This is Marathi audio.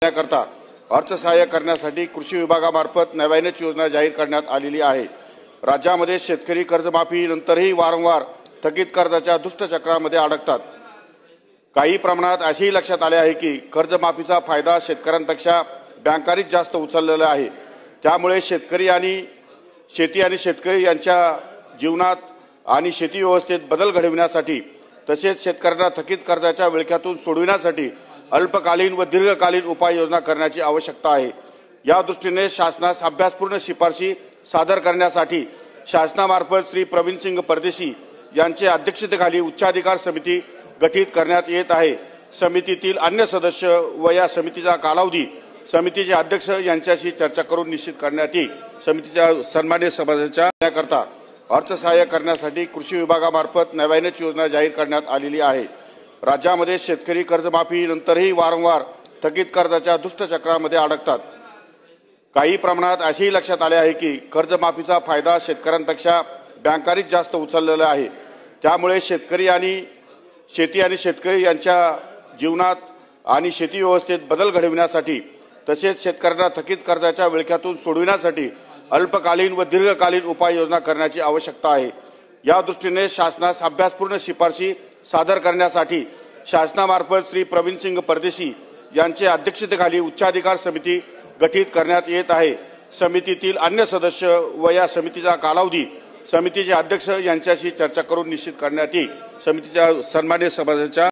करता अर्थसहाय्य करण्यासाठी कृषी विभागामार्फत नव्यानेच योजना जाहीर करण्यात आलेली आहे। राज्यामध्ये शेतकरी कर्जमाफी नंतरही वारंवार थकीत कर्जाच्या दुष्टचक्रामध्ये अडकतात। काही प्रमाणात असेही लक्षात आले आहे की कर्जमाफीचा फायदा शेतकऱ्यांपेक्षा बँकांनीच जास्त उचललेला आहे। त्यामुळे शेती आणि शेतकरी यांच्या जीवनात आणि शेती व्यवस्थेत बदल घडविण्यासाठी तसेच शेतकऱ्यांना थकीत कर्जाच्या विळख्यातून सोडविण्यासाठी अल्पकालीन व दीर्घकालीन उपाययोजना करण्याची आवश्यकता आहे। या दृष्टीने शासनास अभ्यासपूर्ण शिफारशी सादर करण्यासाठी शासनामार्फत श्री प्रवीणसिंग परदेशी यांच्या अध्यक्षतेखाली उच्चाधिकार समिती गठीत करण्यात येत आहे। समितीतील अन्य सदस्य व या समितीचा कालावधी समितीचे अध्यक्ष यांच्याशी चर्चा करून निश्चित करण्यात येईल। समितीच्या सन्मान्य सभासदांच्या करता अर्थसहाय्य करण्यासाठी कृषी विभागामार्फत नव्यानेच योजना जाहीर करण्यात आलेली आहे। राज्यामध्ये शेतकरी कर्जमाफी नंतरही वारंवार थकीत कर्जाच्या दुष्टचक्रामध्ये अडकतात। काही प्रमाणात असेही लक्षात आले आहे की कर्जमाफीचा फायदा शेतकऱ्यांपेक्षा बँकांनीच जास्त उचललेला आहे। त्यामुळे शेती आणि शेतकरी यांच्या जीवनात आणि शेती व्यवस्थेत बदल घडविण्यासाठी तसेच शेतकऱ्यांना थकीत कर्जाच्या विळख्यातून सोडविण्यासाठी अल्पकालीन व दीर्घकालीन उपाययोजना करण्याची आवश्यकता आहे। या दृष्टीने शासनास अभ्यासपूर्ण शिफारशी सादर करण्यासाठी शासनामार्फत श्री प्रवीणसिंग परदेशी यांच्या अध्यक्षतेखाली उच्चाधिकार समिती गठीत करण्यात येत आहे। समितीतील अन्य सदस्य व या समितीचा कालावधी समितीचे अध्यक्ष यांच्याशी चर्चा करून निश्चित करण्यात येईल। समितीच्या सन्मान्य सभासदांच्या